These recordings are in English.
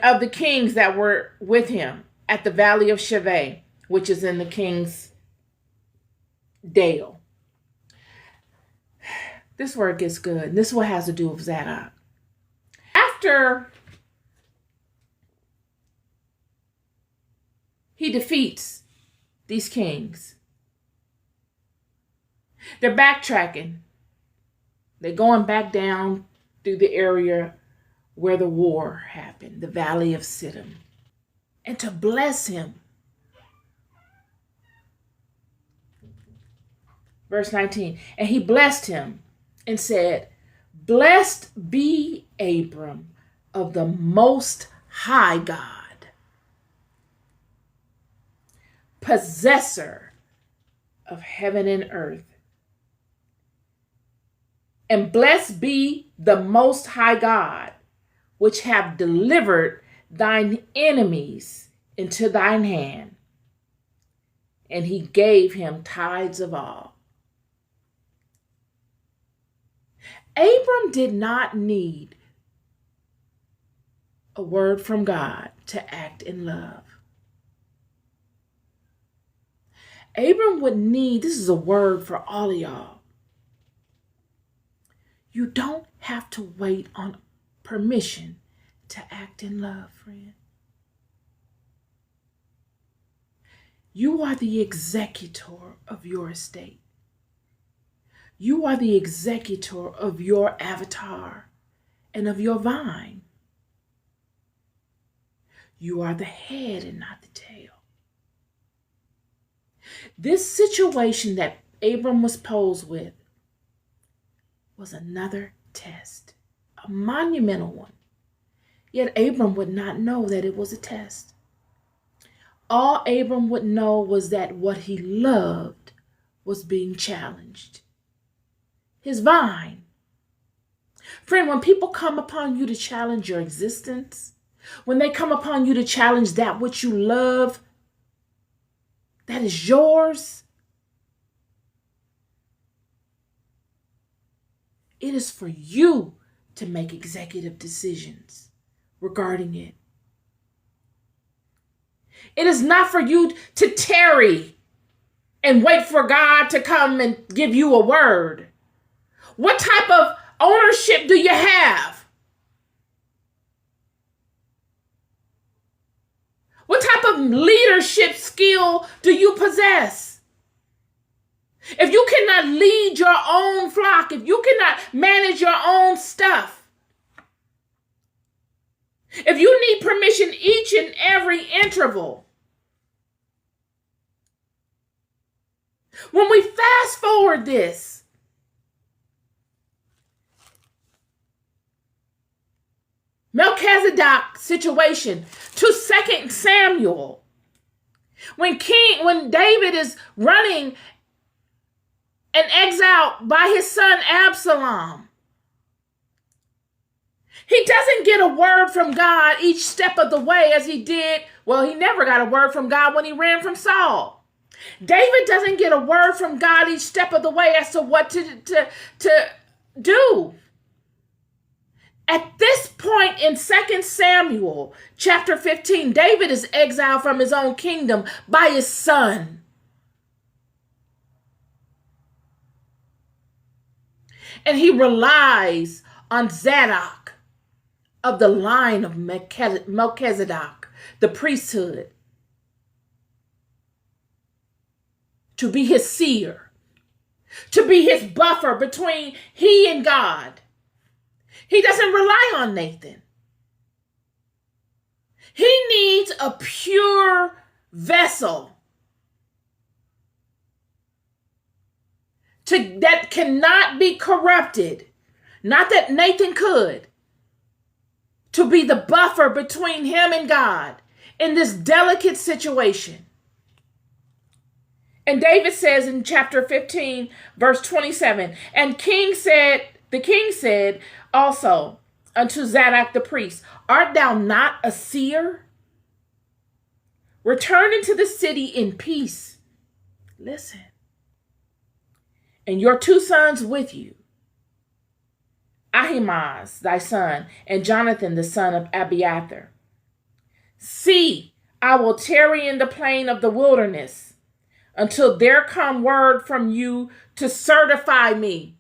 of the kings that were with him at the valley of Shaveh, which is in the king's dale. This word gets good. This is what has to do with Zadok. After he defeats these kings, they're backtracking. They're going back down through the area where the war happened, the valley of Siddem, and to bless him. Verse 19, and he blessed him and said, blessed be Abram of the Most High God, possessor of heaven and earth. And blessed be the Most High God, which have delivered thine enemies into thine hand. And he gave him tithes of all. Abram did not need a word from God to act in love. Abram would need, this is a word for all of y'all. You don't have to wait on permission to act in love, friend. You are the executor of your estate. You are the executor of your avatar and of your vine. You are the head and not the tail. This situation that Abram was posed with was another test, a monumental one. Yet Abram would not know that it was a test. All Abram would know was that what he loved was being challenged. His vine. Friend, when people come upon you to challenge your existence, when they come upon you to challenge that which you love, that is yours, it is for you to make executive decisions regarding it. It is not for you to tarry and wait for God to come and give you a word. What type of ownership do you have? What type of leadership skill do you possess? If you cannot lead your own flock, if you cannot manage your own stuff, if you need permission each and every interval, when we fast forward this, Melchizedek situation to 2 Samuel, when David is running and exiled by his son Absalom, he doesn't get a word from God each step of the way as he did. Well, he never got a word from God when he ran from Saul. David doesn't get a word from God each step of the way as to what to do. At this point in 2 Samuel chapter 15, David is exiled from his own kingdom by his son. And he relies on Zadok of the line of Melchizedek, the priesthood, to be his seer, to be his buffer between he and God. He doesn't rely on Nathan. He needs a pure vessel that cannot be corrupted. Not that Nathan could. To be the buffer between him and God in this delicate situation. And David says in chapter 15, verse 27, and the king said also unto Zadok the priest, art thou not a seer? Return into the city in peace. Listen. And your 2 sons with you, Ahimaaz thy son, and Jonathan the son of Abiathar, See, I will tarry in the plain of the wilderness until there come word from you to certify me.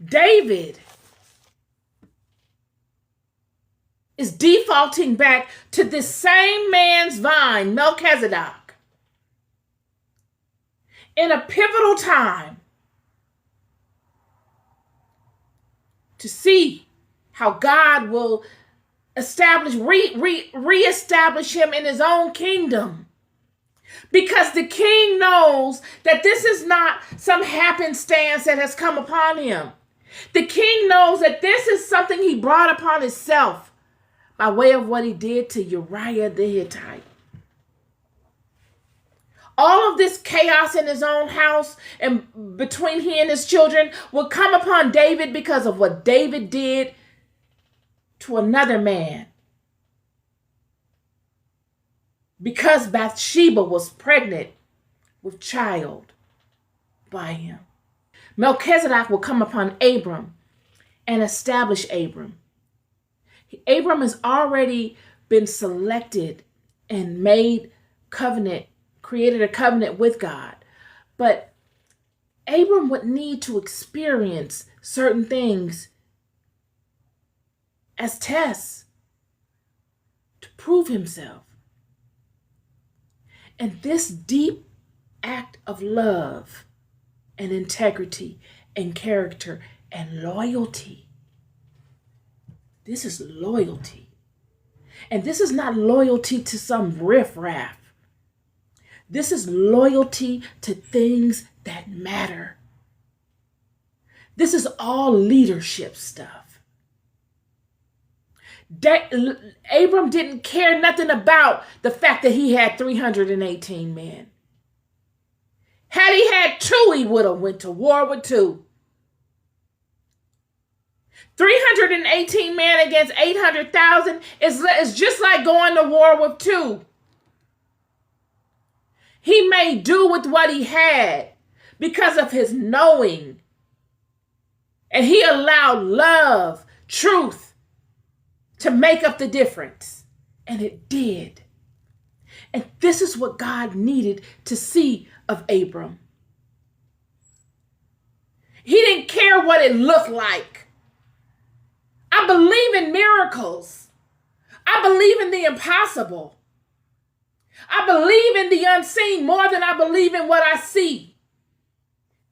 David is defaulting back to this same man's vine, Melchizedek, in a pivotal time to see how God will reestablish him in his own kingdom. Because the king knows that this is not some happenstance that has come upon him. The king knows that this is something he brought upon himself by way of what he did to Uriah the Hittite. All of this chaos in his own house and between he and his children will come upon David because of what David did to another man. Because Bathsheba was pregnant with child by him. Melchizedek will come upon Abram and establish Abram. Abram has already been selected and made covenant, created a covenant with God. But Abram would need to experience certain things as tests to prove himself. And this deep act of love and integrity and character and loyalty, this is loyalty. And this is not loyalty to some riffraff. This is loyalty to things that matter. This is all leadership stuff. Abram didn't care nothing about the fact that he had 318 men. Had he had 2, he would have went to war with 2. 318 men against 800,000 is just like going to war with 2. He made do with what he had because of his knowing. And he allowed love, truth, to make up the difference. And it did. And this is what God needed to see of Abram. He didn't care what it looked like. I believe in miracles. I believe in the impossible. I believe in the unseen more than I believe in what I see.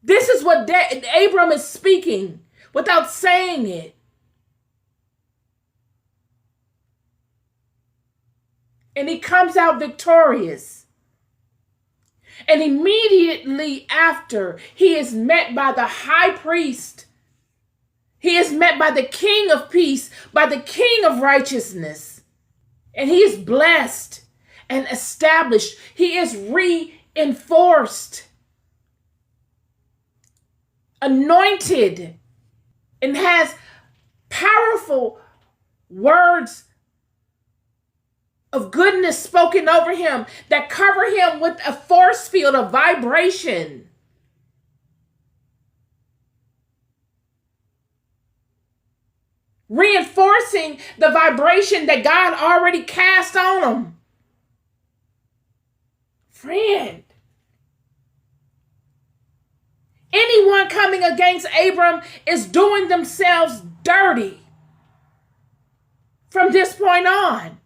This is what Abram is speaking without saying it. And he comes out victorious. And immediately after, he is met by the high priest. He is met by the King of peace, by the King of righteousness. And he is blessed and established. He is reinforced, anointed, and has powerful words of goodness spoken over him that cover him with a force field of vibration. Reinforcing the vibration that God already cast on him. Friend, anyone coming against Abram is doing themselves dirty from this point on.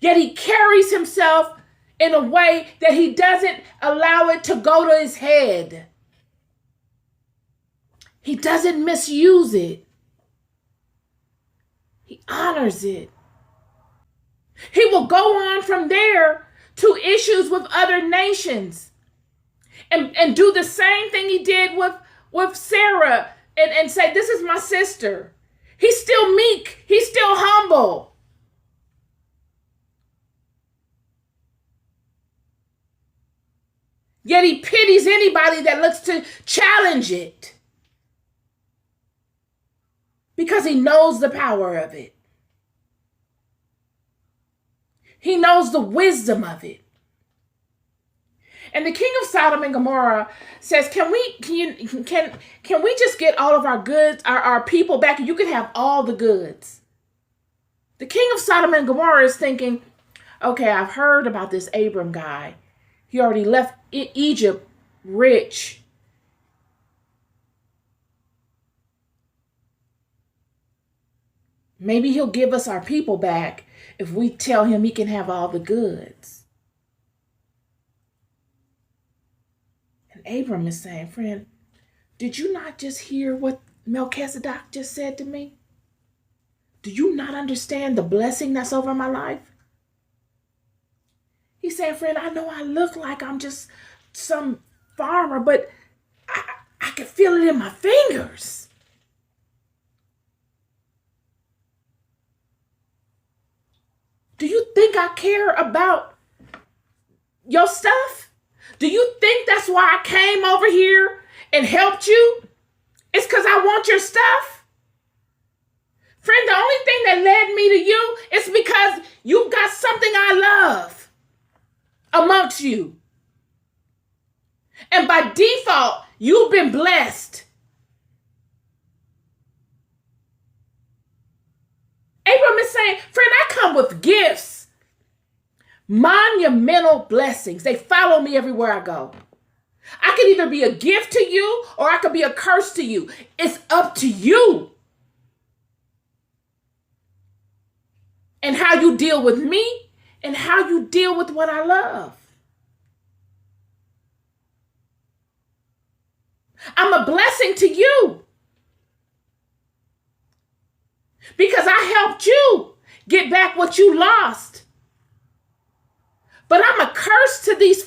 Yet he carries himself in a way that he doesn't allow it to go to his head. He doesn't misuse it. He honors it. He will go on from there to issues with other nations and do the same thing he did with Sarah and say, this is my sister. He's still meek. He's still humble. Yet he pities anybody that looks to challenge it. Because he knows the power of it. He knows the wisdom of it. And the king of Sodom and Gomorrah says, can we just get all of our goods, our people back, and you can have all the goods? The king of Sodom and Gomorrah is thinking, okay, I've heard about this Abram guy. He already left Egypt rich. Maybe he'll give us our people back if we tell him he can have all the goods. And Abram is saying, friend, did you not just hear what Melchizedek just said to me? Do you not understand the blessing that's over my life? He's saying, friend, I know I look like I'm just some farmer, but I can feel it in my fingers. Do you think I care about your stuff? Do you think that's why I came over here and helped you? It's because I want your stuff? Friend, the only thing that led me to you is because you've got something I love amongst you. And by default, you've been blessed. Abram is saying, friend, I come with gifts. Monumental blessings. They follow me everywhere I go. I can either be a gift to you or I could be a curse to you. It's up to you. And how you deal with me and how you deal with what I love. I'm a blessing to you because I helped you get back what you lost. But I'm a curse to these